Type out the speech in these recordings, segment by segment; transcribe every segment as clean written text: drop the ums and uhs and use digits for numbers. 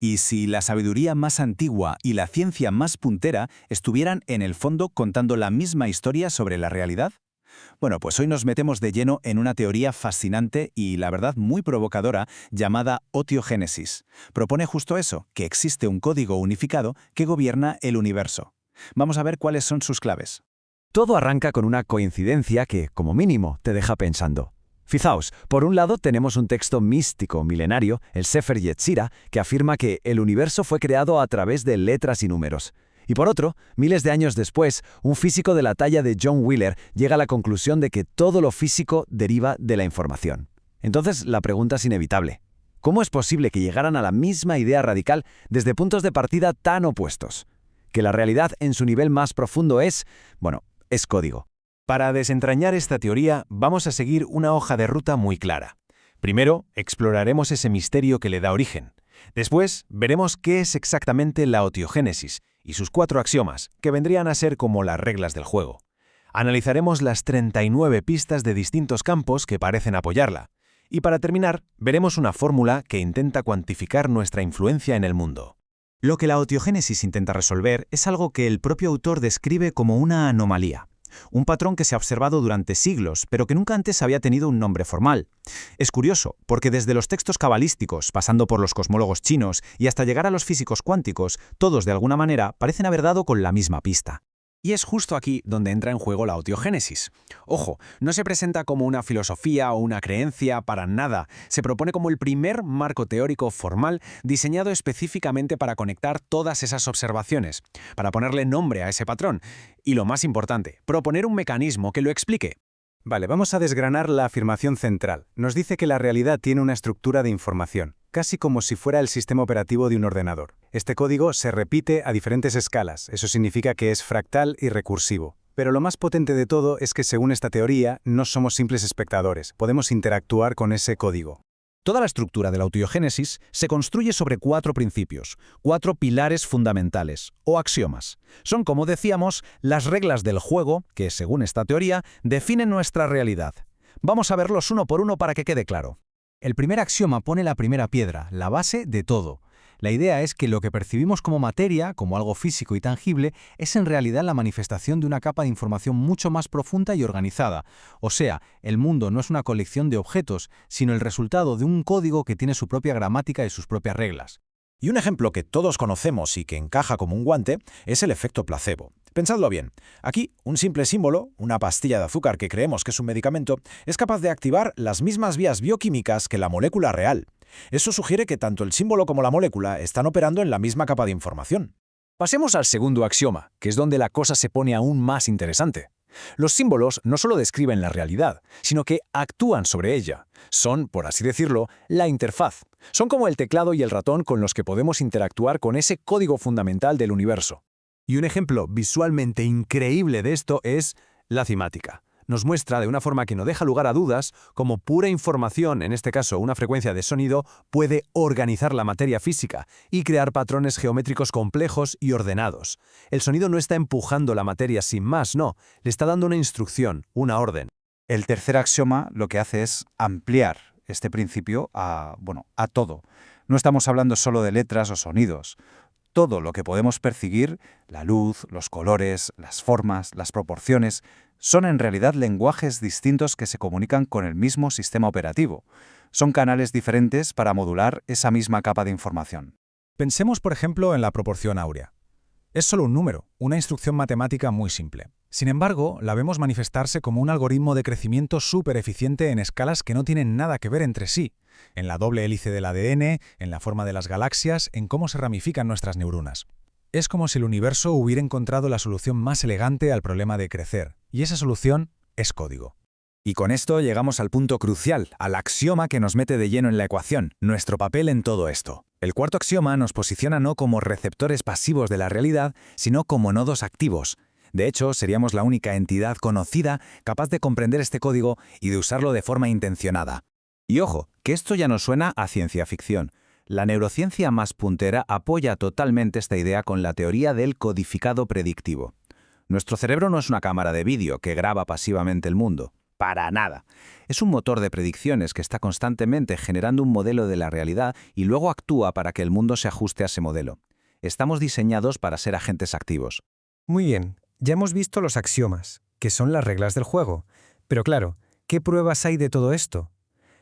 ¿Y si la sabiduría más antigua y la ciencia más puntera estuvieran en el fondo contando la misma historia sobre la realidad? Bueno, pues hoy nos metemos de lleno en una teoría fascinante y, la verdad, muy provocadora llamada otiogénesis. Propone justo eso, que existe un código unificado que gobierna el universo. Vamos a ver cuáles son sus claves. Todo arranca con una coincidencia que, como mínimo, te deja pensando. Fijaos, por un lado tenemos un texto místico milenario, el Sefer Yetzirah, que afirma que el universo fue creado a través de letras y números. Y por otro, miles de años después, un físico de la talla de John Wheeler llega a la conclusión de que todo lo físico deriva de la información. Entonces, la pregunta es inevitable. ¿Cómo es posible que llegaran a la misma idea radical desde puntos de partida tan opuestos? Que la realidad en su nivel más profundo es código. Para desentrañar esta teoría, vamos a seguir una hoja de ruta muy clara. Primero, exploraremos ese misterio que le da origen. Después, veremos qué es exactamente la otiogénesis y sus 4 axiomas, que vendrían a ser como las reglas del juego. Analizaremos las 39 pistas de distintos campos que parecen apoyarla. Y para terminar, veremos una fórmula que intenta cuantificar nuestra influencia en el mundo. Lo que la otiogénesis intenta resolver es algo que el propio autor describe como una anomalía. Un patrón que se ha observado durante siglos, pero que nunca antes había tenido un nombre formal. Es curioso, porque desde los textos cabalísticos, pasando por los cosmólogos chinos y hasta llegar a los físicos cuánticos, todos de alguna manera parecen haber dado con la misma pista. Y es justo aquí donde entra en juego la otiogénesis. Ojo, no se presenta como una filosofía o una creencia para nada. Se propone como el primer marco teórico formal diseñado específicamente para conectar todas esas observaciones, para ponerle nombre a ese patrón. Y lo más importante, proponer un mecanismo que lo explique. Vale, vamos a desgranar la afirmación central. Nos dice que la realidad tiene una estructura de información, casi como si fuera el sistema operativo de un ordenador. Este código se repite a diferentes escalas, eso significa que es fractal y recursivo. Pero lo más potente de todo es que según esta teoría, no somos simples espectadores, podemos interactuar con ese código. Toda la estructura de la otiogénesis se construye sobre 4 principios, 4 pilares fundamentales, o axiomas. Son, como decíamos, las reglas del juego que, según esta teoría, definen nuestra realidad. Vamos a verlos uno por uno para que quede claro. El primer axioma pone la primera piedra, la base de todo. La idea es que lo que percibimos como materia, como algo físico y tangible, es en realidad la manifestación de una capa de información mucho más profunda y organizada. O sea, el mundo no es una colección de objetos, sino el resultado de un código que tiene su propia gramática y sus propias reglas. Y un ejemplo que todos conocemos y que encaja como un guante es el efecto placebo. Pensadlo bien. Aquí, un simple símbolo, una pastilla de azúcar que creemos que es un medicamento, es capaz de activar las mismas vías bioquímicas que la molécula real. Eso sugiere que tanto el símbolo como la molécula están operando en la misma capa de información. Pasemos al segundo axioma, que es donde la cosa se pone aún más interesante. Los símbolos no solo describen la realidad, sino que actúan sobre ella. Son, por así decirlo, la interfaz. Son como el teclado y el ratón con los que podemos interactuar con ese código fundamental del universo. Y un ejemplo visualmente increíble de esto es la cimática. Nos muestra de una forma que no deja lugar a dudas cómo pura información, en este caso una frecuencia de sonido, puede organizar la materia física y crear patrones geométricos complejos y ordenados. El sonido no está empujando la materia sin más, no, le está dando una instrucción, una orden. El tercer axioma lo que hace es ampliar este principio a todo. No estamos hablando solo de letras o sonidos. Todo lo que podemos percibir, la luz, los colores, las formas, las proporciones, son en realidad lenguajes distintos que se comunican con el mismo sistema operativo. Son canales diferentes para modular esa misma capa de información. Pensemos, por ejemplo, en la proporción áurea. Es solo un número, una instrucción matemática muy simple. Sin embargo, la vemos manifestarse como un algoritmo de crecimiento súper eficiente en escalas que no tienen nada que ver entre sí, en la doble hélice del ADN, en la forma de las galaxias, en cómo se ramifican nuestras neuronas. Es como si el universo hubiera encontrado la solución más elegante al problema de crecer, y esa solución es código. Y con esto llegamos al punto crucial, al axioma que nos mete de lleno en la ecuación, nuestro papel en todo esto. El cuarto axioma nos posiciona no como receptores pasivos de la realidad, sino como nodos activos. De hecho, seríamos la única entidad conocida capaz de comprender este código y de usarlo de forma intencionada. Y ojo, que esto ya no suena a ciencia ficción. La neurociencia más puntera apoya totalmente esta idea con la teoría del codificado predictivo. Nuestro cerebro no es una cámara de vídeo que graba pasivamente el mundo. Para nada. Es un motor de predicciones que está constantemente generando un modelo de la realidad y luego actúa para que el mundo se ajuste a ese modelo. Estamos diseñados para ser agentes activos. Muy bien, ya hemos visto los axiomas, que son las reglas del juego. Pero claro, ¿qué pruebas hay de todo esto?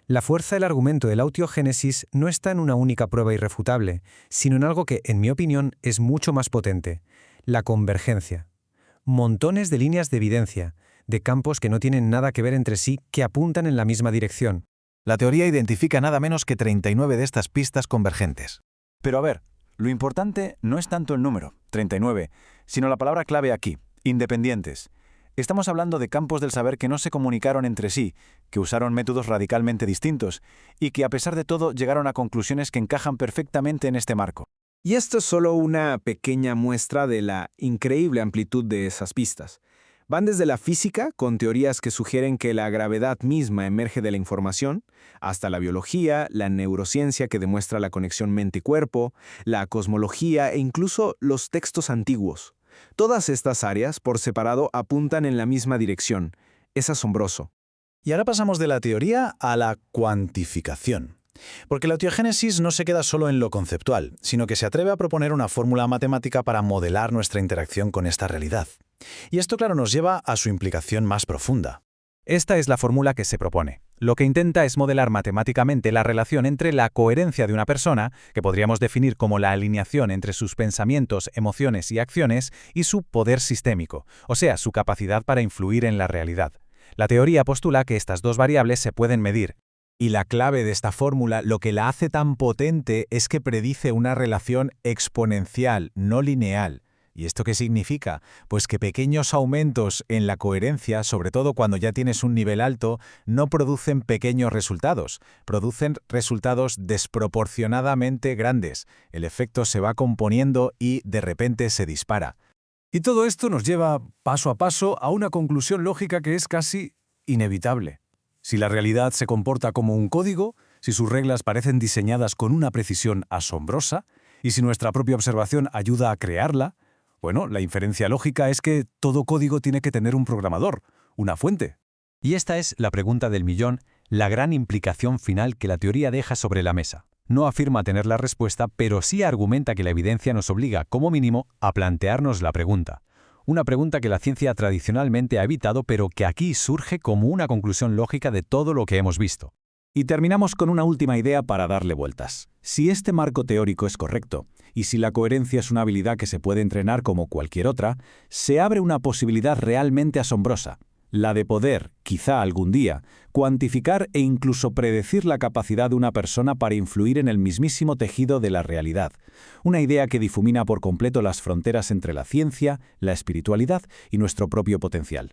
La fuerza del argumento de la autiogénesis no está en una única prueba irrefutable, sino en algo que, en mi opinión, es mucho más potente: la convergencia. Montones de líneas de evidencia, de campos que no tienen nada que ver entre sí, que apuntan en la misma dirección. La teoría identifica nada menos que 39 de estas pistas convergentes. Pero a ver, lo importante no es tanto el número, 39, sino la palabra clave aquí, independientes. Estamos hablando de campos del saber que no se comunicaron entre sí, que usaron métodos radicalmente distintos y que a pesar de todo llegaron a conclusiones que encajan perfectamente en este marco. Y esto es solo una pequeña muestra de la increíble amplitud de esas pistas. Van desde la física, con teorías que sugieren que la gravedad misma emerge de la información, hasta la biología, la neurociencia que demuestra la conexión mente y cuerpo, la cosmología e incluso los textos antiguos. Todas estas áreas, por separado, apuntan en la misma dirección. Es asombroso. Y ahora pasamos de la teoría a la cuantificación. Porque la autiogénesis no se queda solo en lo conceptual, sino que se atreve a proponer una fórmula matemática para modelar nuestra interacción con esta realidad. Y esto, claro, nos lleva a su implicación más profunda. Esta es la fórmula que se propone. Lo que intenta es modelar matemáticamente la relación entre la coherencia de una persona, que podríamos definir como la alineación entre sus pensamientos, emociones y acciones, y su poder sistémico, o sea, su capacidad para influir en la realidad. La teoría postula que estas dos variables se pueden medir. Y la clave de esta fórmula, lo que la hace tan potente, es que predice una relación exponencial, no lineal. ¿Y esto qué significa? Pues que pequeños aumentos en la coherencia, sobre todo cuando ya tienes un nivel alto, no producen pequeños resultados, producen resultados desproporcionadamente grandes. El efecto se va componiendo y de repente se dispara. Y todo esto nos lleva, paso a paso, a una conclusión lógica que es casi inevitable. Si la realidad se comporta como un código, si sus reglas parecen diseñadas con una precisión asombrosa, y si nuestra propia observación ayuda a crearla, bueno, la inferencia lógica es que todo código tiene que tener un programador, una fuente. Y esta es la pregunta del millón, la gran implicación final que la teoría deja sobre la mesa. No afirma tener la respuesta, pero sí argumenta que la evidencia nos obliga, como mínimo, a plantearnos la pregunta. Una pregunta que la ciencia tradicionalmente ha evitado, pero que aquí surge como una conclusión lógica de todo lo que hemos visto. Y terminamos con una última idea para darle vueltas. Si este marco teórico es correcto, y si la coherencia es una habilidad que se puede entrenar como cualquier otra, se abre una posibilidad realmente asombrosa, la de poder, quizá algún día, cuantificar e incluso predecir la capacidad de una persona para influir en el mismísimo tejido de la realidad. Una idea que difumina por completo las fronteras entre la ciencia, la espiritualidad y nuestro propio potencial.